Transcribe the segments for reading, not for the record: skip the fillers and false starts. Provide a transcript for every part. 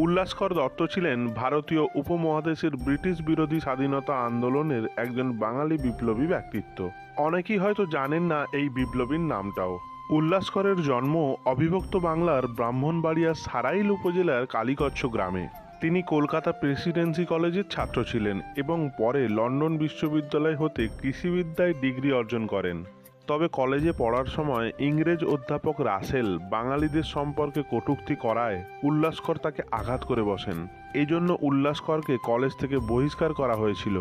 উল্লাসকর দত্ত ছিলেন ভারতীয় উপমহাদেশের ব্রিটিশ বিরোধী স্বাধীনতা আন্দোলনের একজন বাঙালি বিপ্লবী ব্যক্তিত্ব। অনেকেই হয়তো জানেন না এই বিপ্লবীর নামটাও। উল্লাসকরের জন্ম অবিভক্ত বাংলার ব্রাহ্মণবাড়িয়ার সারাইল উপজেলার কালীকচ্ছ গ্রামে। তিনি কলকাতা প্রেসিডেন্সি কলেজের ছাত্র ছিলেন এবং পরে লন্ডন বিশ্ববিদ্যালয় হতে কৃষিবিদ্যায় ডিগ্রি অর্জন করেন। তবে কলেজে পড়ার সময় ইংরেজ অধ্যাপক রাসেল বাঙালিদের সম্পর্কে কটূক্তি করায় উল্লাসকর তাকে আঘাত করে বসেন। এই জন্য উল্লাসকরকে কলেজ থেকে বহিষ্কার করা হয়েছিল।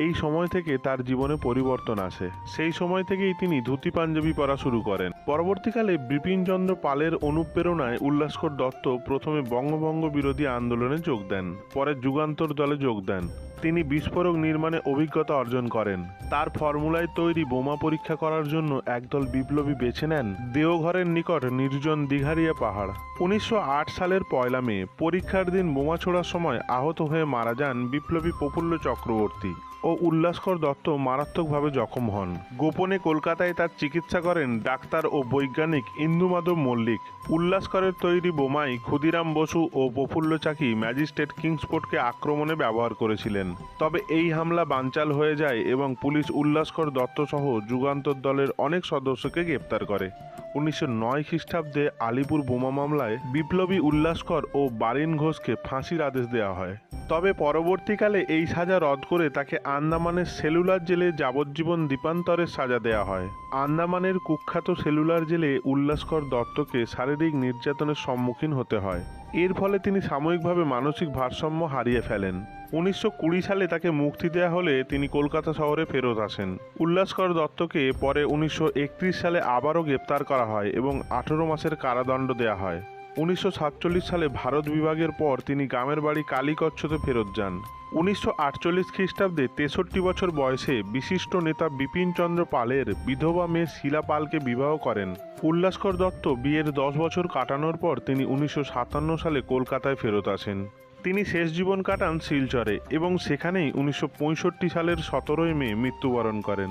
এই সময় থেকে তার জীবনে পরিবর্তন আসে। সেই সময় থেকেই তিনি ধুতি পাঞ্জাবি পরা শুরু করেন। পরবর্তীকালে বিপিনচন্দ্র পালের অনুপ্রেরণায় উল্লাসকর দত্ত প্রথমে বঙ্গভঙ্গ বিরোধী আন্দোলনে যোগ দেন, পরে যুগান্তর দলে যোগ দেন। তিনি বিস্ফোরক নির্মাণে অভিজ্ঞতা অর্জন করেন। তার ফর্মুলায় তৈরি বোমা পরীক্ষা করার জন্য একদল বিপ্লবী বেছে নেন দেওঘরের নিকট নির্জন দিঘারিয়া পাহাড়। 1908 সালের 1 মে পরীক্ষার দিন বোমা ছোড়ার সময় আহত হয়ে মারা যান বিপ্লবী প্রফুল্ল চক্রবর্তী ও উল্লাসকর দত্ত মারাত্মকভাবে জখম হন। গোপনে কলকাতায় তার চিকিৎসা করেন ডাক্তার ও বৈজ্ঞানিক ইন্দুমাধব মল্লিক। উল্লাসকরের তৈরি বোমাই ক্ষুদিরাম বসু ও প্রফুল্ল চাকি ম্যাজিস্ট্রেট কিংসফোর্ডকে আক্রমণে ব্যবহার করেছিলেন। তবে এই হামলা বানচাল হয়ে যায় এবং পুলিশ উল্লাসকর দত্ত সহ যুগান্তর দলের অনেক সদস্যকে গ্রেপ্তার করে। 1909 খ্রিস্টাব্দে আলিপুর বোমা মামলায় বিপ্লবী উল্লাসকর ও বারিন ঘোষকে ফাঁসির আদেশ দেওয়া হয়। তবে পরবর্তীকালে এই সাজা রদ করে তাকে আন্দামানের সেলুলার জেলে যাবজ্জীবন দ্বীপান্তরের সাজা দেওয়া হয়। আন্দামানের কুখ্যাত সেলুলার জেলে উল্লাসকর দত্তকে শারীরিক নির্যাতনের সম্মুখীন হতে হয়। এর ফলে তিনি সাময়িকভাবে মানসিক ভারসাম্য হারিয়ে ফেলেন। 1920 সালে তাকে মুক্তি দেওয়া হলে তিনি কলকাতা শহরে ফেরত আসেন। উল্লাসকর দত্তকে পরে 1931 সালে আবারও গ্রেপ্তার করা হয় এবং 18 মাসের কারাদণ্ড দেওয়া হয়। 1947 সালে ভারত বিভাগের পর তিনি গ্রামের বাড়ি কালীকচ্ছতে ফেরত যান। 1948 খ্রিস্টাব্দে 63 বছর বয়সে বিশিষ্ট নেতা বিপিনচন্দ্র পালের বিধবা মেয়ে শিলা পালকে বিবাহ করেন। উল্লাসকর দত্ত বিয়ের 10 বছর কাটানোর পর তিনি 1957 সালে কলকাতায় ফেরত আসেন। তিনি শেষ জীবন কাটান শিলচরে এবং সেখানেই 1965 সালের 17 মে মৃত্যুবরণ করেন।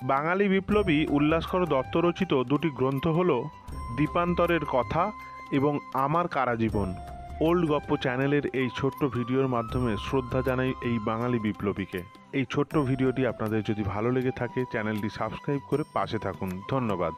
বাঙালি বিপ্লবী উল্লাসকর দত্ত রচিত দুটি গ্রন্থ হল দ্বীপান্তরের কথা এবং আমার কারাজীবন। ওল্ড গপ্প চ্যানেলের এই ছোট্ট ভিডিওর মাধ্যমে শ্রদ্ধা জানাই এই বাঙালি বিপ্লবীকে। এই ছোট্ট ভিডিওটি আপনাদের যদি ভালো লেগে থাকে চ্যানেলটি সাবস্ক্রাইব করে পাশে থাকুন। ধন্যবাদ।